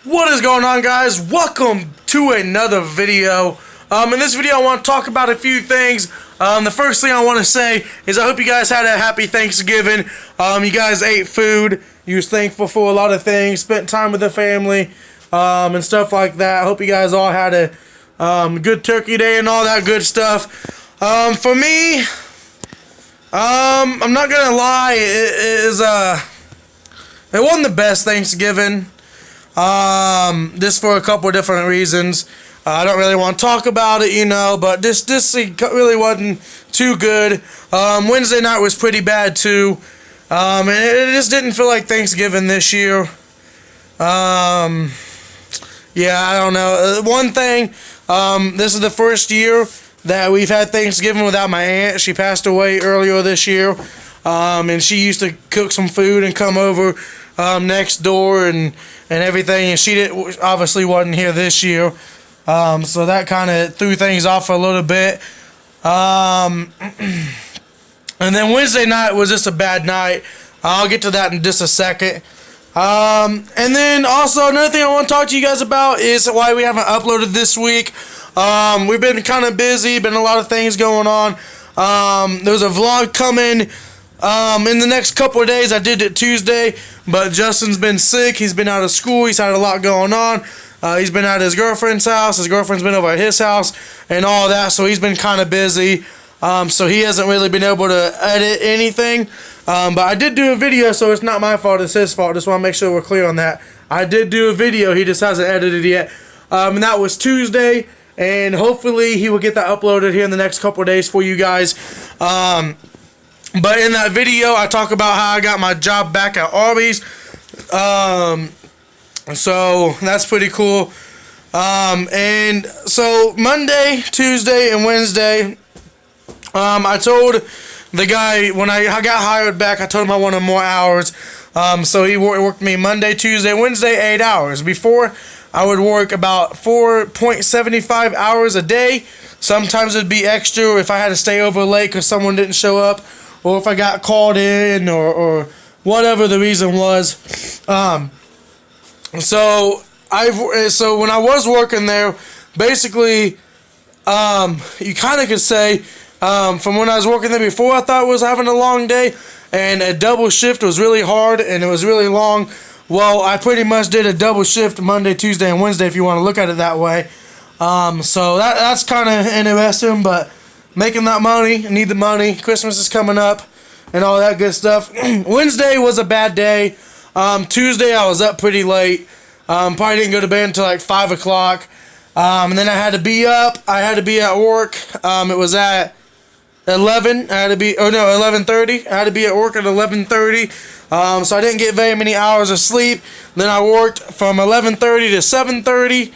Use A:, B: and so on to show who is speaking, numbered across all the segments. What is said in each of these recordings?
A: What is going on, guys? Welcome to another video. In this video I want to talk about a few things. The first thing I want to say is I hope you guys had a happy Thanksgiving. You guys ate food. You was thankful for a lot of things. Spent time with the family and stuff like that. I hope you guys all had a good turkey day and all that good stuff. For me, I'm not gonna lie, it wasn't the best Thanksgiving. This for a couple of different reasons. I don't really want to talk about it, but this really wasn't too good. Wednesday night was pretty bad too. And it just didn't feel like Thanksgiving this year. Yeah, I don't know. One thing, this is the first year that we've had Thanksgiving without my aunt. She passed away earlier this year. And she used to cook some food and come over next door and everything, and she obviously wasn't here this year, so that kind of threw things off a little bit. And then Wednesday night was just a bad night. I'll get to that in just a second. And then also another thing I want to talk to you guys about is why we haven't uploaded this week. We've been kind of busy, been a lot of things going on. There's a vlog coming in the next couple of days. I did it Tuesday, but Justin's been sick. He's been out of school. He's had a lot going on. He's been at his girlfriend's house. His girlfriend's been over at his house and all that, so he's been kind of busy. So he hasn't really been able to edit anything. But I did do a video, so it's not my fault. It's his fault. Just want to make sure we're clear on that. I did do a video. He just hasn't edited yet. And that was Tuesday, and hopefully he will get that uploaded here in the next couple of days for you guys. But in that video, I talk about how I got my job back at Arby's. So that's pretty cool. And so Monday, Tuesday, and Wednesday, I told the guy when I got hired back, I told him I wanted more hours. So he worked me Monday, Tuesday, Wednesday, 8 hours. Before, I would work about 4.75 hours a day. Sometimes it'd be extra if I had to stay over late because someone didn't show up, or if I got called in, or whatever the reason was. So when I was working there, basically, you kind of could say, from when I was working there before, I thought I was having a long day, and a double shift was really hard, and it was really long. Well, I pretty much did a double shift Monday, Tuesday, and Wednesday, if you want to look at it that way. So that's kind of interesting, but making that money, I need the money. Christmas is coming up and all that good stuff. Wednesday was a bad day. Tuesday I was up pretty late. Probably didn't go to bed until like 5 o'clock. And then I had to be up. I had to be at work. It was at 11. 11:30. I had to be at work at 11:30. So I didn't get very many hours of sleep. Then I worked from 11:30 to 7:30.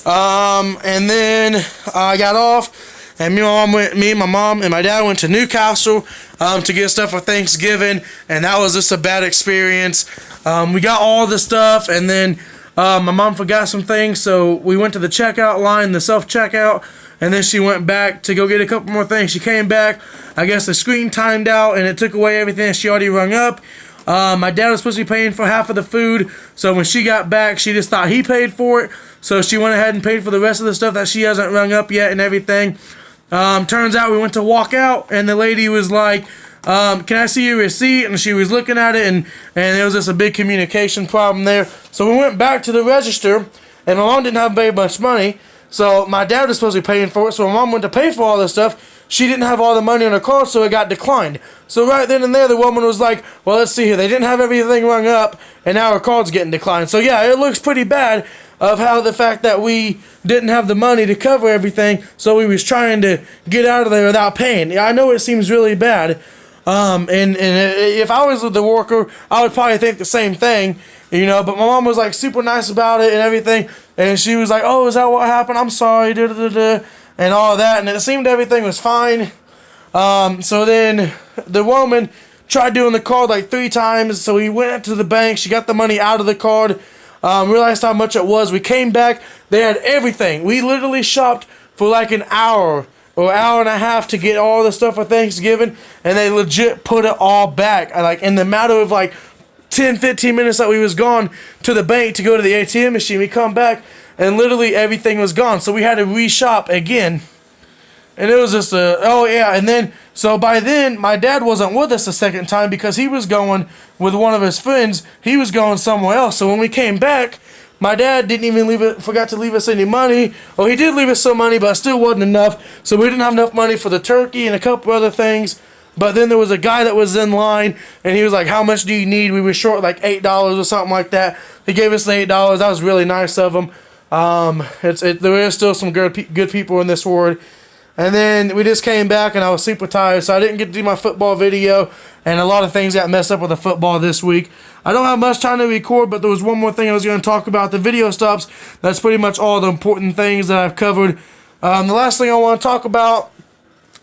A: And then I got off. And me and my mom and my dad went to Newcastle to get stuff for Thanksgiving, and that was just a bad experience. We got all the stuff, and then my mom forgot some things, so we went to the checkout line, the self-checkout, and then she went back to go get a couple more things. She came back, I guess the screen timed out, and it took away everything she already rung up. My dad was supposed to be paying for half of the food, so when she got back, she just thought he paid for it, so she went ahead and paid for the rest of the stuff that she hasn't rung up yet and everything. Turns out we went to walk out, and the lady was like, can I see your receipt? And she was looking at it, and there was just a big communication problem there. So we went back to the register, and my mom didn't have very much money, so my dad was supposed to be paying for it, so my mom went to pay for all this stuff. She didn't have all the money on her card, so it got declined. So right then and there, the woman was like, well, let's see here. They didn't have everything rung up, and now her card's getting declined. So yeah, it looks pretty bad of how the fact that we didn't have the money to cover everything, so we was trying to get out of there without paying. Yeah, I know it seems really bad. And if I was the worker, I would probably think the same thing, but my mom was like super nice about it and everything, and she was like, oh, is that what happened? I'm sorry, and all that, and it seemed everything was fine. So then the woman tried doing the card like 3 times, so we went to the bank, she got the money out of the card, realized how much it was. We came back, they had everything. We literally shopped for like an hour or hour and a half to get all the stuff for Thanksgiving, and they legit put it all back. Like in the matter of like 10, 15 minutes that we was gone to the bank to go to the ATM machine. We come back and literally everything was gone. So we had to reshop again. And it was just oh yeah. And then, so by then, my dad wasn't with us the second time because he was going with one of his friends. He was going somewhere else. So when we came back, my dad didn't even forgot to leave us any money. Well, he did leave us some money, but it still wasn't enough. So we didn't have enough money for the turkey and a couple other things. But then there was a guy that was in line, and he was like, how much do you need? We were short like $8 or something like that. He gave us the $8. That was really nice of him. There is still some good people in this world. And then we just came back, and I was super tired, so I didn't get to do my football video, and a lot of things got messed up with the football this week. I don't have much time to record, but there was one more thing I was going to talk about. The video stops. That's pretty much all the important things that I've covered. The last thing I want to talk about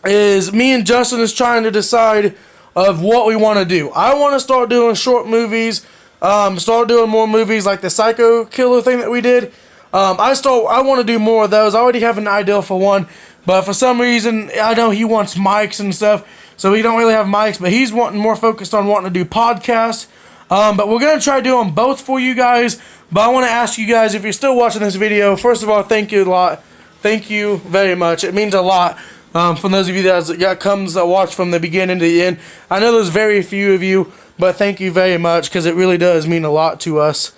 A: is me and Justin is trying to decide of what we want to do. I want to start doing short movies, start doing more movies like the Psycho Killer thing that we did. I want to do more of those. I already have an idea for one, but for some reason, I know he wants mics and stuff, so we don't really have mics, but he's more focused on wanting to do podcasts. But we're going to try doing both for you guys, but I want to ask you guys, if you're still watching this video, first of all, thank you a lot. Thank you very much. It means a lot. For those of you that watch from the beginning to the end. I know there's very few of you, but thank you very much, because it really does mean a lot to us.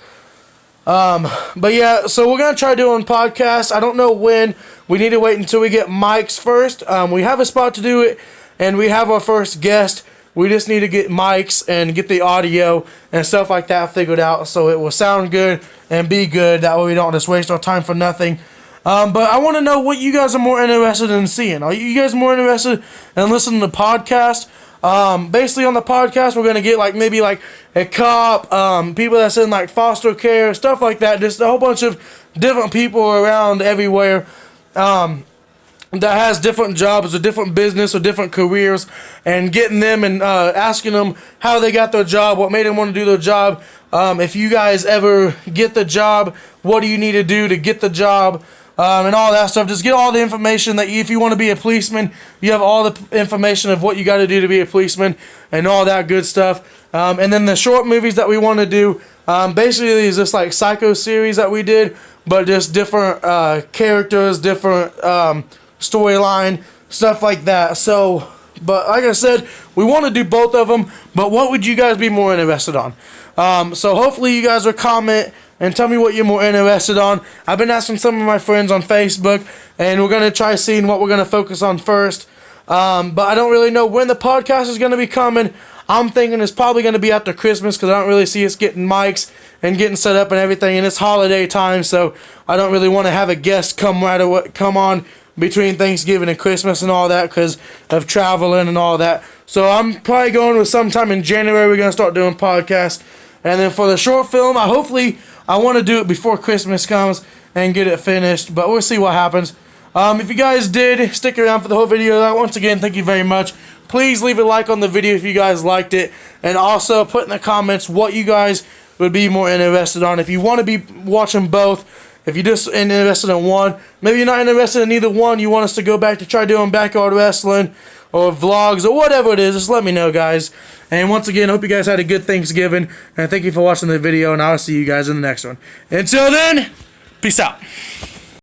A: But yeah, so we're going to try doing podcasts. I don't know when. We need to wait until we get mics first. We have a spot to do it, and we have our first guest. We just need to get mics and get the audio and stuff like that figured out so it will sound good and be good. That way we don't just waste our time for nothing. But I want to know what you guys are more interested in seeing. Are you guys more interested in listening to podcasts? Basically on the podcast, we're going to get maybe a cop, people that's in foster care, stuff like that. Just a whole bunch of different people around everywhere, that has different jobs or different business or different careers, and getting them and asking them how they got their job, what made them want to do their job. If you guys ever get the job, what do you need to do to get the job? And all that stuff. Just get all the information that if you want to be a policeman, you have all the information of what you got to do to be a policeman and all that good stuff. And then the short movies that we want to do, basically is just like Psycho series that we did, but just different characters, different storyline, stuff like that. So, but like I said, we want to do both of them, but what would you guys be more interested on? So hopefully you guys will comment and tell me what you're more interested on. I've been asking some of my friends on Facebook, and we're going to try seeing what we're going to focus on first. But I don't really know when the podcast is going to be coming. I'm thinking it's probably going to be after Christmas, because I don't really see us getting mics and getting set up and everything, and it's holiday time, so I don't really want to have a guest come on between Thanksgiving and Christmas and all that because of traveling and all that. So I'm probably going with sometime in January we're going to start doing podcasts. And then for the short film, I want to do it before Christmas comes and get it finished, but we'll see what happens. If you guys did stick around for the whole video, once again, thank you very much. Please leave a like on the video if you guys liked it, and also put in the comments what you guys would be more interested on. If you want to be watching both, if you're just interested in one, maybe you're not interested in either one, you want us to go back to try doing backyard wrestling or vlogs or whatever it is, just let me know, guys. And once again, hope you guys had a good Thanksgiving, and thank you for watching the video, and I'll see you guys in the next one. Until then, peace out.